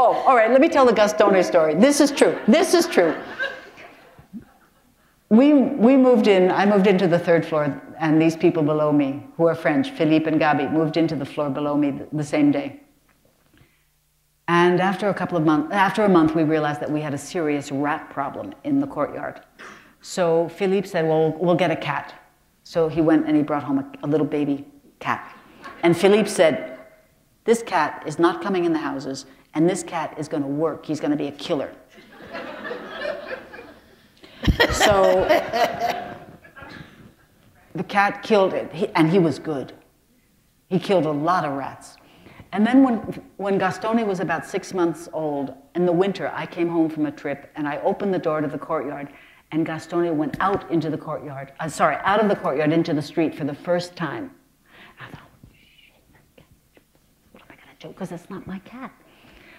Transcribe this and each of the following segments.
Oh, all right, let me tell the Gastone story. This is true. This is true. We moved in, I moved into the third floor, and these people below me, who are French, Philippe and Gabi, moved into the floor below me the same day. And after a month, we realized that we had a serious rat problem in the courtyard. So Philippe said, well, we'll get a cat. So he went and he brought home a little baby cat. And Philippe said, this cat is not coming in the houses, and this cat is going to work. He's going to be a killer. So the cat killed it, and he was good. He killed a lot of rats. And then when Gastone was about 6 months old, in the winter, I came home from a trip, and I opened the door to the courtyard, and Gastone went out into the courtyard, out of the courtyard into the street for the first time. I thought, shit, what am I going to do? Because it's not my cat.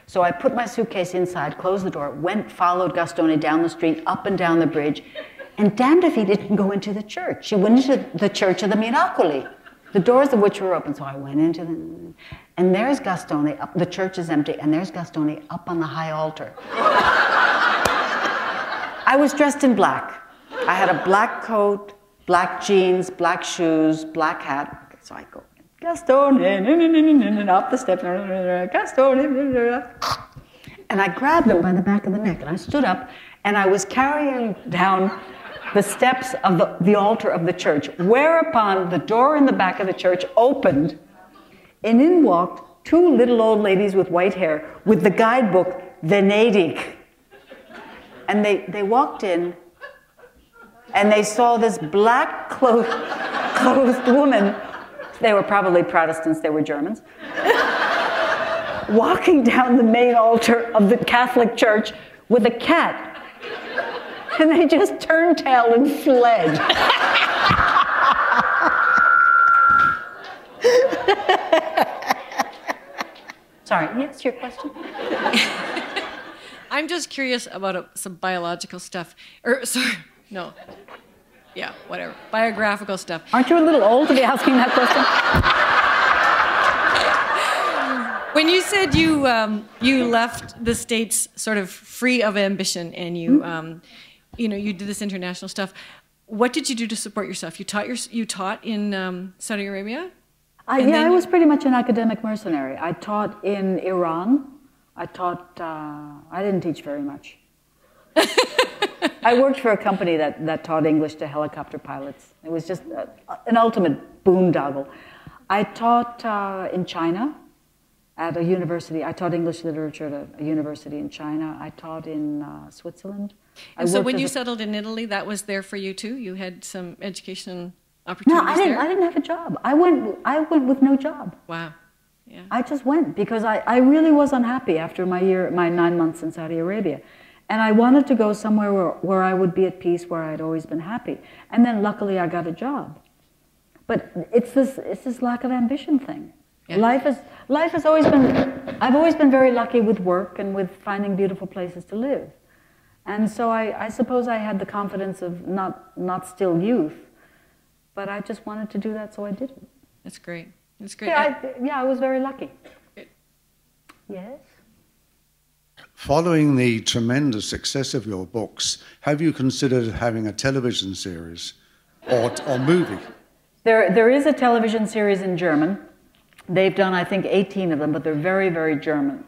So I put my suitcase inside, closed the door, followed Gastone down the street, up and down the bridge, and damned if he didn't go into the church. He went into the Church of the Miracoli, the doors of which were open. So I went into and there's Gastone, the church is empty, and there's Gastone up on the high altar. I was dressed in black. I had a black coat, black jeans, black shoes, black hat. So I go, Gastone, up the steps, Gastone. And I grabbed him by the back of the neck, and I stood up, and I was carrying down the steps of the altar of the church, whereupon the door in the back of the church opened, and in walked two little old ladies with white hair with the guidebook, Venedig. And they walked in, and they saw this black clothed woman. They were probably Protestants, they were Germans, walking down the main altar of the Catholic Church with a cat. And they just turned tail and fled. Sorry, yes, your question? I'm just curious about some biological stuff. Yeah, whatever. Biographical stuff. Aren't you a little old to be asking that question? When you said you left the States sort of free of ambition, and you did this international stuff, what did you do to support yourself? You taught in Saudi Arabia? I was pretty much an academic mercenary. I taught in Iran. I didn't teach very much. I worked for a company that taught English to helicopter pilots. It was just an ultimate boondoggle. I taught in China at a university. I taught English literature at a university in China. I taught in Switzerland. And so when you settled in Italy, that was there for you too? You had some education opportunities there? No, I didn't have a job. I went with no job. Wow. Yeah. I just went because I really was unhappy after my 9 months in Saudi Arabia. And I wanted to go somewhere where I would be at peace, where I'd always been happy. And then luckily I got a job. But it's this lack of ambition thing. Yeah. Life has always been, I've always been very lucky with work and with finding beautiful places to live. And so I suppose I had the confidence of not still youth, but I just wanted to do that, so I did it. That's great. That's great. I was very lucky. Yes? Following the tremendous success of your books, have you considered having a television series or movie? There is a television series in German. They've done, I think, 18 of them, but they're very, very German.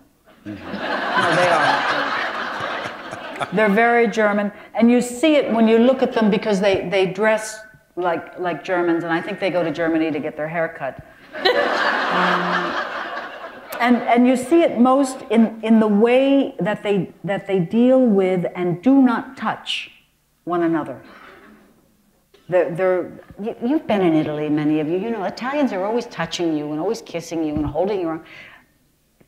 Mm-hmm. No, they are. They're very German. And you see it when you look at them because they dress like Germans, and I think they go to Germany to get their hair cut. And you see it most in the way that they deal with and do not touch one another. You've been in Italy, many of you. You know, Italians are always touching you and always kissing you and holding you around.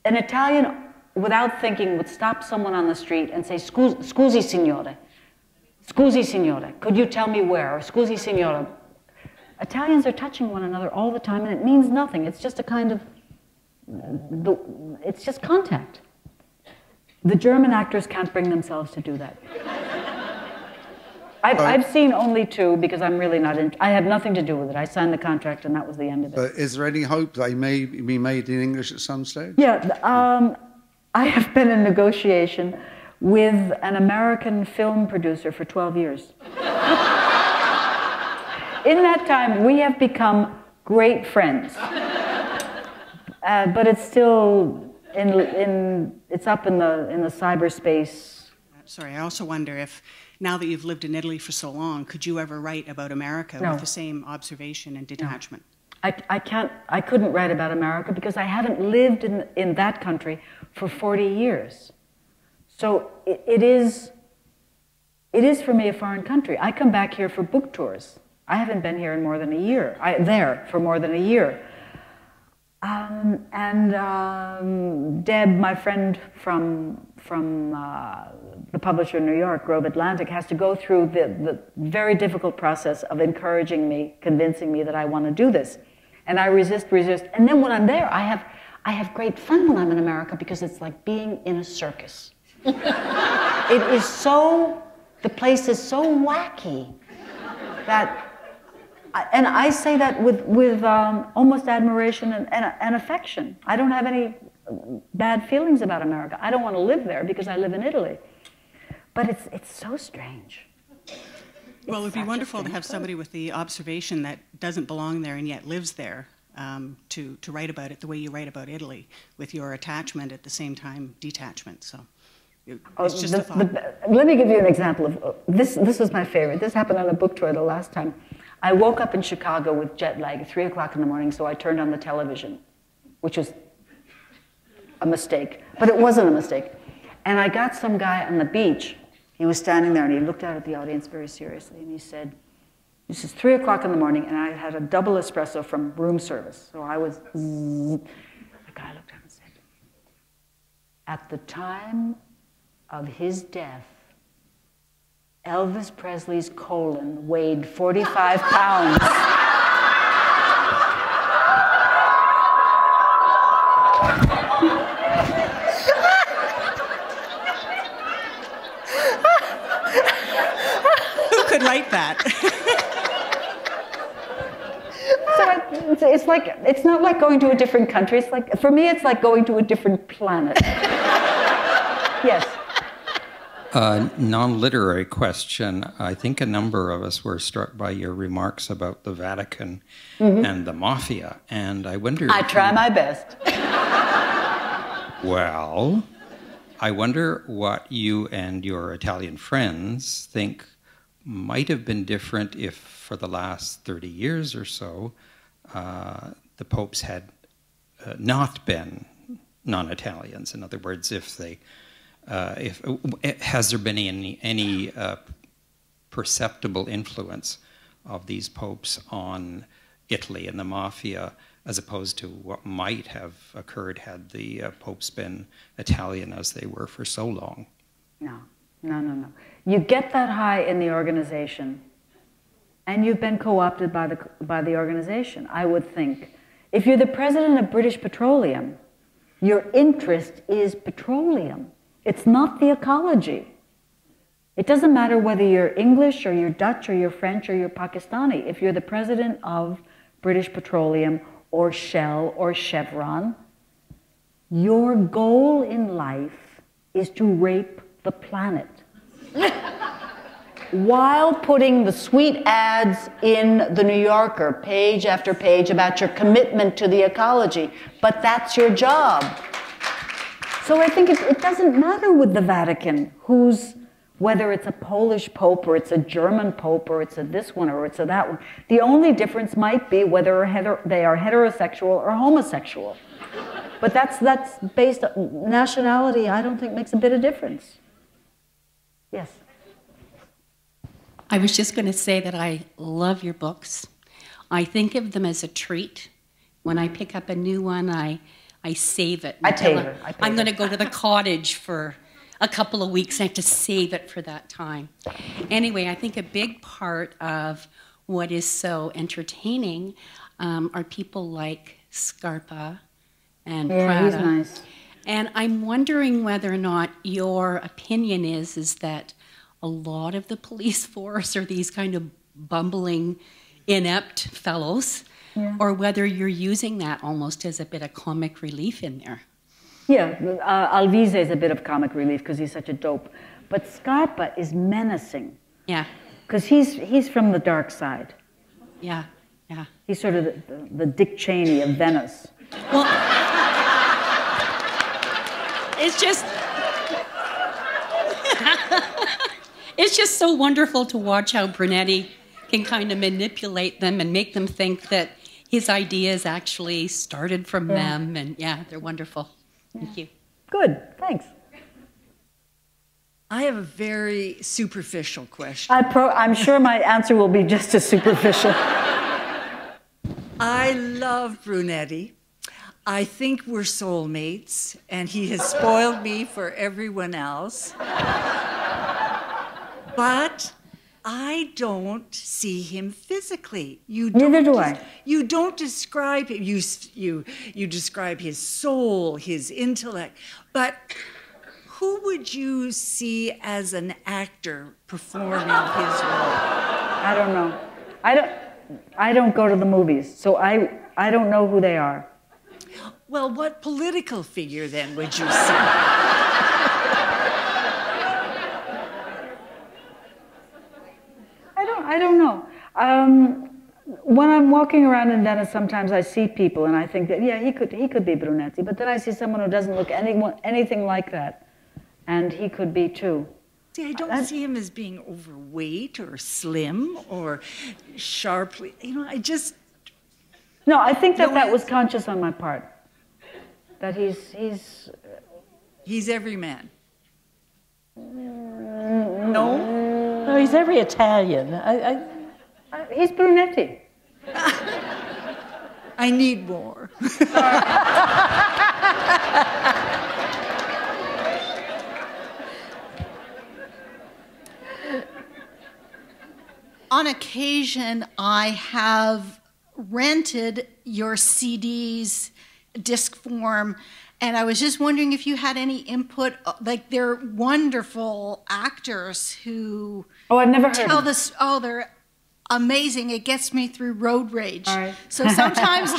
An Italian, without thinking, would stop someone on the street and say, "Scusi, signore. Scusi, signore. Could you tell me where?" Or "Scusi, signore." Italians are touching one another all the time, and it means nothing. It's just a kind of, it's just contact. The German actors can't bring themselves to do that. I've seen only 2 because I'm really not I had nothing to do with it. I signed the contract and that was the end of it. But is there any hope they may be made in English at some stage? Yeah, I have been in negotiation with an American film producer for 12 years. In that time, we have become great friends. But it's still it's up in the cyberspace. Sorry, I also wonder if, now that you've lived in Italy for so long, could you ever write about America with the same observation and detachment? No. I couldn't write about America because I haven't lived in that country for 40 years. So it is for me a foreign country. I come back here for book tours. I haven't been here in more than a year. There for more than a year. Deb, my friend from the publisher in New York, Grove Atlantic, has to go through the very difficult process of encouraging me, convincing me that I want to do this. And I resist. And then when I'm there, I have great fun when I'm in America because it's like being in a circus. It is so, the place is so wacky that, and I say that with almost admiration and affection. I don't have any bad feelings about America. I don't want to live there because I live in Italy. But it's so strange. Well, it would be wonderful to have somebody with the observation that doesn't belong there and yet lives there to write about it the way you write about Italy, with your attachment at the same time detachment. So it's just a thought. Let me give you an example of this. This was my favorite. This happened on a book tour the last time. I woke up in Chicago with jet lag at 3 o'clock in the morning, so I turned on the television, which was a mistake, but it wasn't a mistake. And I got some guy on the beach. He was standing there, and he looked out at the audience very seriously, and he said, this is 3 o'clock in the morning, and I had a double espresso from room service. So I was, the guy looked out and said, at the time of his death, Elvis Presley's colon weighed 45 pounds. Who could write that? So it's like, it's not like going to a different country. It's like, for me, it's like going to a different planet. Yes. Non-literary question. I think a number of us were struck by your remarks about the Vatican and the mafia, and I wonder... I try my best. Well, I wonder what you and your Italian friends think might have been different if, for the last 30 years or so, the popes had not been non-Italians. In other words, if they... has there been any perceptible influence of these popes on Italy and the mafia, as opposed to what might have occurred had the popes been Italian as they were for so long? No. You get that high in the organization, and you've been co-opted by the organization, I would think. If you're the president of British Petroleum, your interest is petroleum. It's not the ecology. It doesn't matter whether you're English or you're Dutch or you're French or you're Pakistani. If you're the president of British Petroleum or Shell or Chevron, your goal in life is to rape the planet. While putting the sweet ads in the New Yorker, page after page, about your commitment to the ecology. But that's your job. So I think it doesn't matter with the Vatican whether it's a Polish pope or it's a German pope or it's a this one or it's a that one. The only difference might be whether they are heterosexual or homosexual. But that's based on nationality, I don't think makes a bit of difference. Yes. I was just going to say that I love your books. I think of them as a treat. When I pick up a new one, I save it. I'm going to go to the cottage for a couple of weeks. I have to save it for that time. Anyway, I think a big part of what is so entertaining are people like Scarpa and Prada. He's nice. And I'm wondering whether or not your opinion is that a lot of the police force are these kind of bumbling, inept fellows, or whether you're using that almost as a bit of comic relief in there. Yeah, Alvise is a bit of comic relief because he's such a dope. But Scarpa is menacing. Yeah. Because he's from the dark side. Yeah, yeah. He's sort of the Dick Cheney of Venice. Well, it's just... It's just so wonderful to watch how Brunetti can kind of manipulate them and make them think that his ideas actually started from them. And yeah, they're wonderful. Thank you. Good, thanks. I have a very superficial question. I'm sure my answer will be just as superficial. I love Brunetti. I think we're soulmates, and he has spoiled me for everyone else. But I don't see him physically. Neither do I. You don't describe him. You describe his soul, his intellect. But who would you see as an actor performing his role? I don't know. I don't go to the movies, so I don't know who they are. Well, what political figure then would you see? I don't know. When I'm walking around in Venice, sometimes I see people and I think that, yeah, he could be Brunetti. But then I see someone who doesn't look anything like that, and he could be too. See, I don't see him as being overweight or slim or sharply. I just... No, I think that was conscious on my part. That he's every man. No? No, he's every Italian. He's Brunetti. I need more. On occasion, I have rented your CDs, disc form, and I was just wondering if you had any input. Like, they're wonderful actors who I've never heard tell them. this. Oh, they're amazing. It gets me through road rage. All right. So sometimes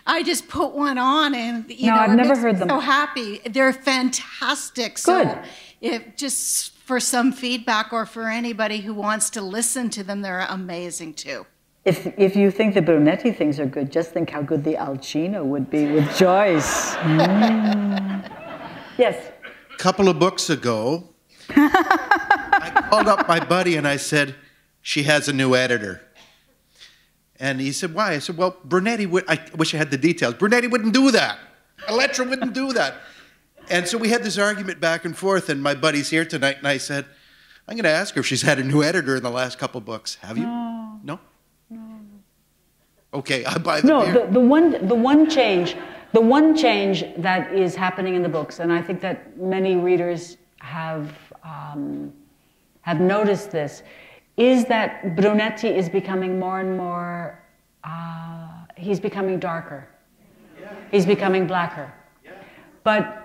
I just put one on, and I've it never makes heard me them. so happy. They're fantastic. So Good. if just for some feedback or for anybody who wants to listen to them, they're amazing too. If you think the Brunetti things are good, just think how good the Alcino would be with Joyce. Yes. A couple of books ago, I called up my buddy and I said, she has a new editor. And he said, why? I said, well, Brunetti I wish I had the details. Brunetti wouldn't do that. Elettra wouldn't do that. And so we had this argument back and forth, and my buddy's here tonight, and I said, I'm going to ask her if she's had a new editor in the last couple books. Have you? No? Okay, I buy the beer. The one change that is happening in the books, and I think that many readers have noticed this, is that Brunetti is becoming more and more. He's becoming darker. He's becoming blacker. But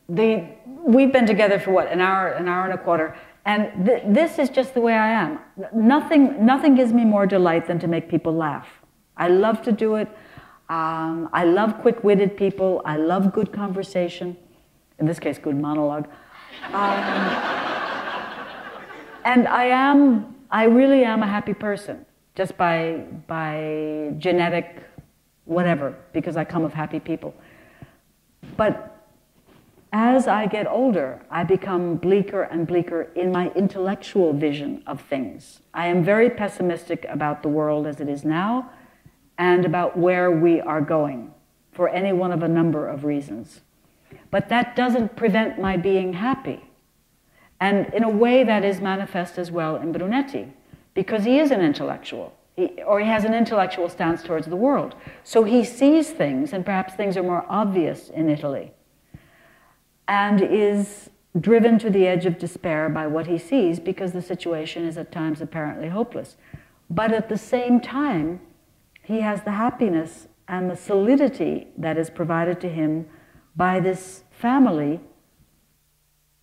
we've been together for what, an hour and a quarter, and this is just the way I am. Nothing gives me more delight than to make people laugh. I love to do it. I love quick-witted people. I love good conversation. In this case, good monologue. And I really am a happy person, just by genetic whatever, because I come of happy people. But as I get older, I become bleaker and bleaker in my intellectual vision of things. I am very pessimistic about the world as it is now, and about where we are going, for any one of a number of reasons. But that doesn't prevent my being happy. And in a way that is manifest as well in Brunetti, because he is an intellectual, or he has an intellectual stance towards the world. So he sees things, and perhaps things are more obvious in Italy, and is driven to the edge of despair by what he sees, because the situation is at times apparently hopeless. But at the same time, he has the happiness and the solidity that is provided to him by this family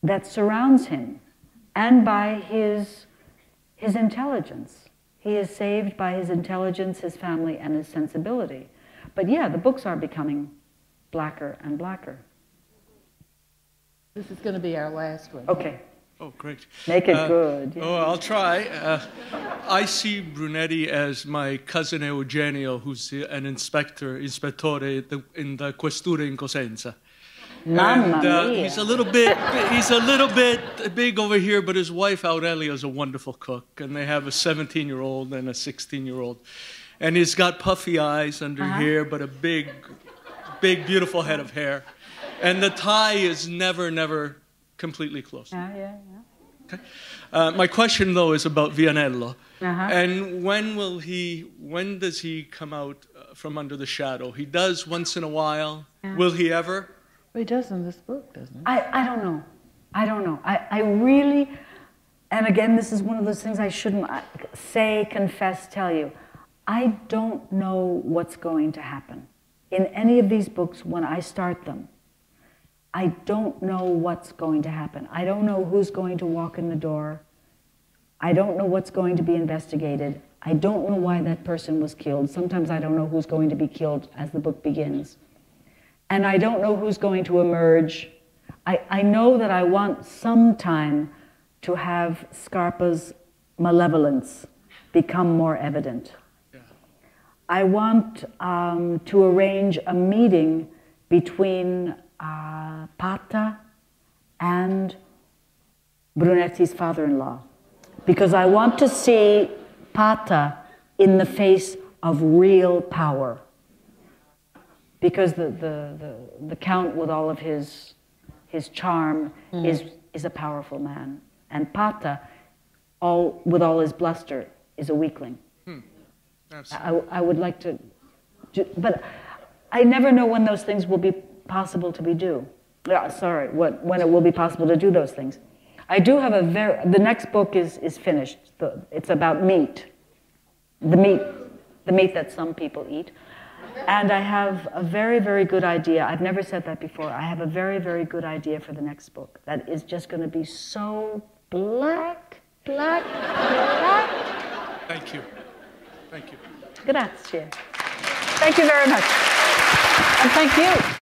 that surrounds him, and by his intelligence. He is saved by his intelligence, his family, and his sensibility. But yeah, the books are becoming blacker and blacker. This is going to be our last one. Okay. Oh, great. Make it good. Yeah. Oh, I'll try. I see Brunetti as my cousin Eugenio, who's an inspectore in the Questura in Cosenza. Mamma mia. He's a little bit big over here, but his wife Aurelia is a wonderful cook, and they have a 17-year-old and a 16-year-old. And he's got puffy eyes under here, but a big, beautiful head of hair. And the tie is never completely closed. Yeah. Okay. My question, though, is about Vianello. And when does he come out from under the shadow? He does once in a while. Yeah. Will he ever? Well, he does in this book, doesn't he? I don't know. I really, and again, this is one of those things I shouldn't say, confess, tell you. I don't know what's going to happen. In any of these books, when I start them, I don't know what's going to happen. I don't know who's going to walk in the door. I don't know what's going to be investigated. I don't know why that person was killed. Sometimes I don't know who's going to be killed as the book begins. And I don't know who's going to emerge. I know that I want sometime to have Scarpa's malevolence become more evident. Yeah. I want to arrange a meeting between Pata and Brunetti's father-in-law, because I want to see Pata in the face of real power. Because the Count, with all of his charm, is a powerful man, and Pata, with all his bluster, is a weakling. I would like to, but I never know when those things will be possible to be do. When it will be possible to do those things. I do have the next book is finished. It's about meat, the meat that some people eat. And I have a very, very good idea. I've never said that before. I have a very, very good idea for the next book that is just going to be so black. Thank you. Thank you. Grazie. Thank you very much. And thank you.